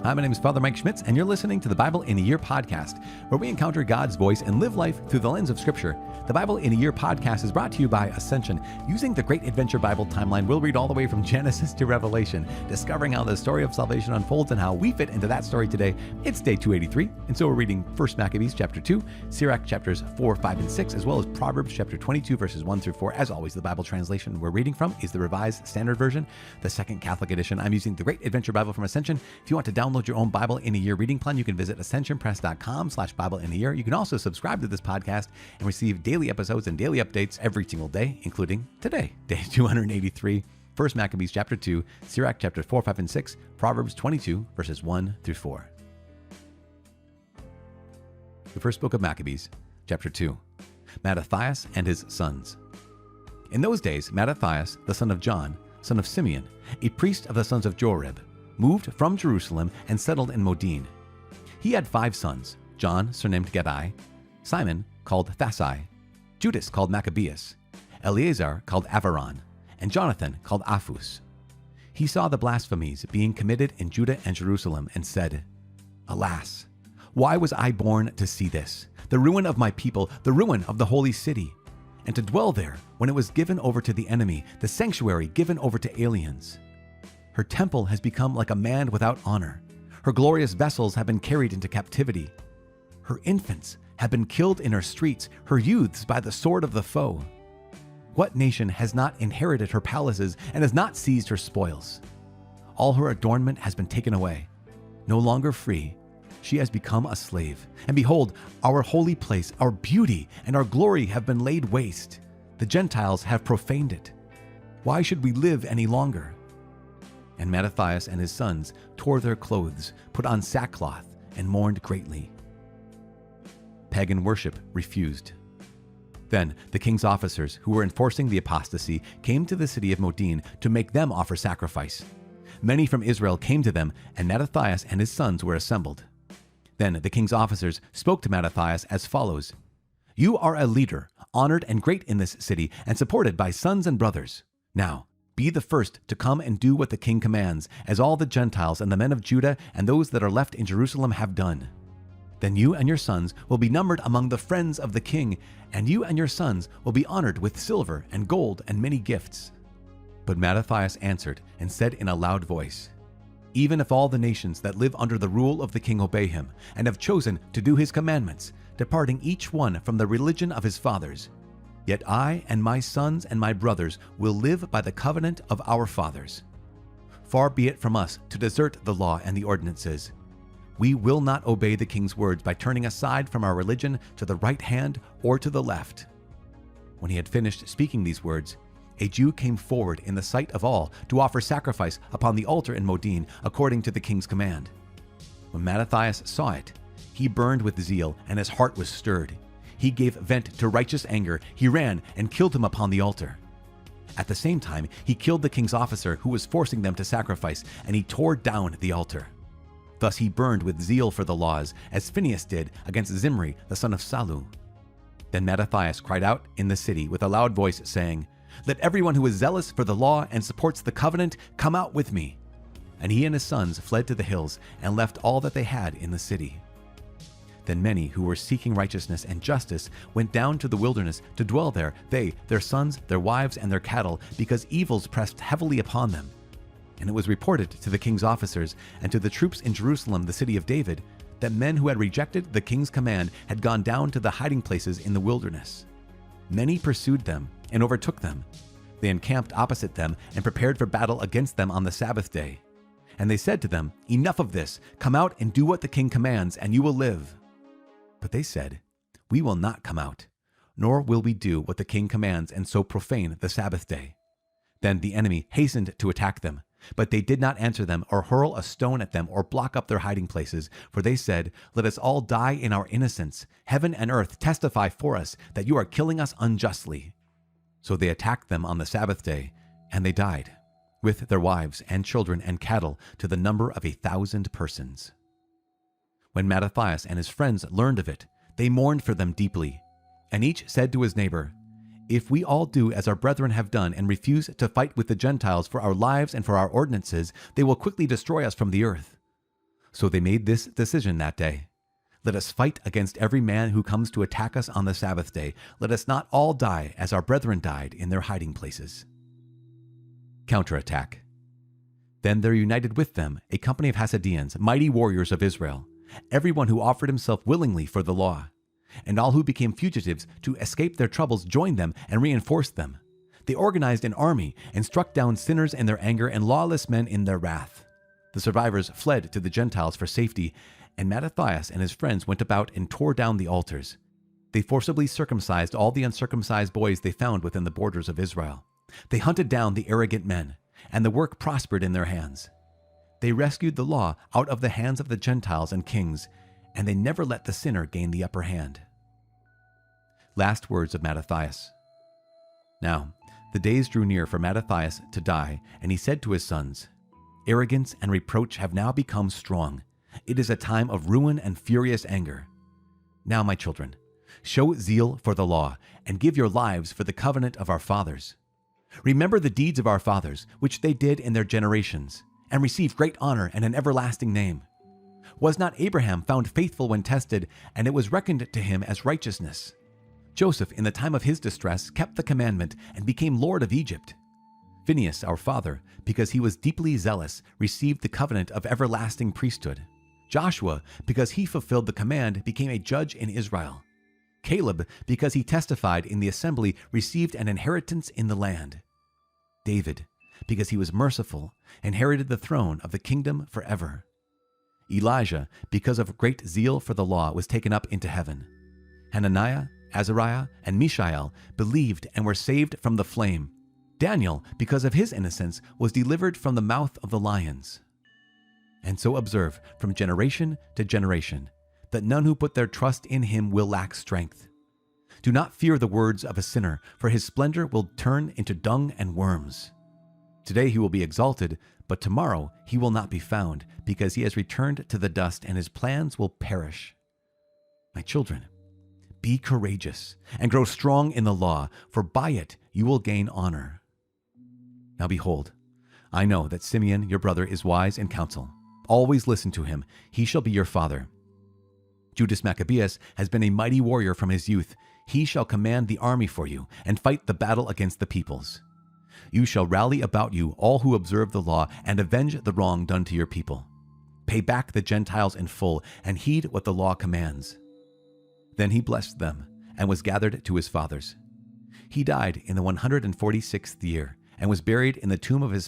Hi, my name is Father Mike Schmitz, and you're listening to the Bible in a Year podcast, where we encounter God's voice and live life through the lens of Scripture. The Bible in a Year podcast is brought to you by Ascension. Using the Great Adventure Bible timeline, we'll read all the way from Genesis to Revelation, discovering how the story of salvation unfolds and how we fit into that story today. It's day 283, and so we're reading 1 Maccabees chapter 2, Sirach chapters 4, 5, and 6, as well as Proverbs chapter 22, verses 1 through 4. As always, the Bible translation we're reading from is the Revised Standard Version, the Second Catholic Edition. I'm using the Great Adventure Bible from Ascension. If you want to download your own Bible in a Year reading plan, you can visit ascensionpress.com/Bible in a Year. You can also subscribe to this podcast and receive daily episodes and daily updates every single day, including today, day 283, 1 Maccabees chapter 2, Sirach chapter 4, 5, and 6, Proverbs 22, verses 1 through 4. The first book of Maccabees, chapter 2, Mattathias and his sons. In those days, Mattathias, the son of John, son of Simeon, a priest of the sons of Jorib, moved from Jerusalem and settled in Modin. He had 5 sons, John, surnamed Gaddai, Simon, called Thasai, Judas, called Maccabeus, Eleazar, called Avaran, and Jonathan, called Aphus. He saw the blasphemies being committed in Judah and Jerusalem and said, "Alas, why was I born to see this, the ruin of my people, the ruin of the holy city, and to dwell there when it was given over to the enemy, the sanctuary given over to aliens? Her temple has become like a man without honor. Her glorious vessels have been carried into captivity. Her infants have been killed in her streets, her youths by the sword of the foe. What nation has not inherited her palaces and has not seized her spoils? All her adornment has been taken away. No longer free, she has become a slave. And behold, our holy place, our beauty, and our glory have been laid waste. The Gentiles have profaned it. Why should we live any longer?" And Mattathias and his sons tore their clothes, put on sackcloth, and mourned greatly. Pagan worship refused. Then the king's officers, who were enforcing the apostasy, came to the city of Modin to make them offer sacrifice. Many from Israel came to them, and Mattathias and his sons were assembled. Then the king's officers spoke to Mattathias as follows: "You are a leader, honored and great in this city, and supported by sons and brothers. Now, be the first to come and do what the king commands, as all the Gentiles and the men of Judah and those that are left in Jerusalem have done. Then you and your sons will be numbered among the friends of the king, and you and your sons will be honored with silver and gold and many gifts." But Mattathias answered and said in a loud voice, "Even if all the nations that live under the rule of the king obey him, and have chosen to do his commandments, departing each one from the religion of his fathers, yet I and my sons and my brothers will live by the covenant of our fathers. Far be it from us to desert the law and the ordinances. We will not obey the king's words by turning aside from our religion to the right hand or to the left." When he had finished speaking these words, a Jew came forward in the sight of all to offer sacrifice upon the altar in Modin according to the king's command. When Mattathias saw it, he burned with zeal and his heart was stirred. He gave vent to righteous anger. He ran and killed him upon the altar. At the same time, he killed the king's officer who was forcing them to sacrifice, and he tore down the altar. Thus he burned with zeal for the laws, as Phinehas did against Zimri, the son of Salu. Then Mattathias cried out in the city with a loud voice, saying, "Let everyone who is zealous for the law and supports the covenant come out with me." And he and his sons fled to the hills and left all that they had in the city. Then many who were seeking righteousness and justice went down to the wilderness to dwell there, they, their sons, their wives, and their cattle, because evils pressed heavily upon them. And it was reported to the king's officers and to the troops in Jerusalem, the city of David, that men who had rejected the king's command had gone down to the hiding places in the wilderness. Many pursued them and overtook them. They encamped opposite them and prepared for battle against them on the Sabbath day. And they said to them, "Enough of this, come out and do what the king commands, and you will live." But they said, "We will not come out, nor will we do what the king commands and so profane the Sabbath day." Then the enemy hastened to attack them, but they did not answer them or hurl a stone at them or block up their hiding places, for they said, "Let us all die in our innocence. Heaven and earth testify for us that you are killing us unjustly." So they attacked them on the Sabbath day, and they died, with their wives and children and cattle, to the number of 1,000 persons. When Mattathias and his friends learned of it, they mourned for them deeply. And each said to his neighbor, "If we all do as our brethren have done and refuse to fight with the Gentiles for our lives and for our ordinances, they will quickly destroy us from the earth." So they made this decision that day. Let us fight against every man who comes to attack us on the Sabbath day. Let us not all die as our brethren died in their hiding places. Counterattack. Then there united with them a company of Hasidians, mighty warriors of Israel, everyone who offered himself willingly for the law. And all who became fugitives to escape their troubles joined them and reinforced them. They organized an army and struck down sinners in their anger and lawless men in their wrath. The survivors fled to the Gentiles for safety, and Mattathias and his friends went about and tore down the altars. They forcibly circumcised all the uncircumcised boys they found within the borders of Israel. They hunted down the arrogant men, and the work prospered in their hands. They rescued the law out of the hands of the Gentiles and kings, and they never let the sinner gain the upper hand. Last words of Mattathias. Now, the days drew near for Mattathias to die, and he said to his sons, "Arrogance and reproach have now become strong. It is a time of ruin and furious anger. Now, my children, show zeal for the law, and give your lives for the covenant of our fathers. Remember the deeds of our fathers, which they did in their generations, and received great honor and an everlasting name. Was not Abraham found faithful when tested, and it was reckoned to him as righteousness? Joseph, in the time of his distress, kept the commandment and became Lord of Egypt. Phinehas, our father, because he was deeply zealous, received the covenant of everlasting priesthood. Joshua, because he fulfilled the command, became a judge in Israel. Caleb, because he testified in the assembly, received an inheritance in the land. David, because he was merciful, inherited the throne of the kingdom forever. Elijah, because of great zeal for the law, was taken up into heaven. Hananiah, Azariah, and Mishael believed and were saved from the flame. Daniel, because of his innocence, was delivered from the mouth of the lions. And so observe from generation to generation that none who put their trust in him will lack strength. Do not fear the words of a sinner, for his splendor will turn into dung and worms. Today he will be exalted, but tomorrow he will not be found, because he has returned to the dust and his plans will perish. My children, be courageous and grow strong in the law, for by it you will gain honor. Now behold, I know that Simeon your brother is wise in counsel. Always listen to him. He shall be your father. Judas Maccabeus has been a mighty warrior from his youth. He shall command the army for you and fight the battle against the peoples. You shall rally about you all who observe the law and avenge the wrong done to your people. Pay back the Gentiles in full and heed what the law commands." Then he blessed them and was gathered to his fathers. He died in the 146th year and was buried in the tomb of his father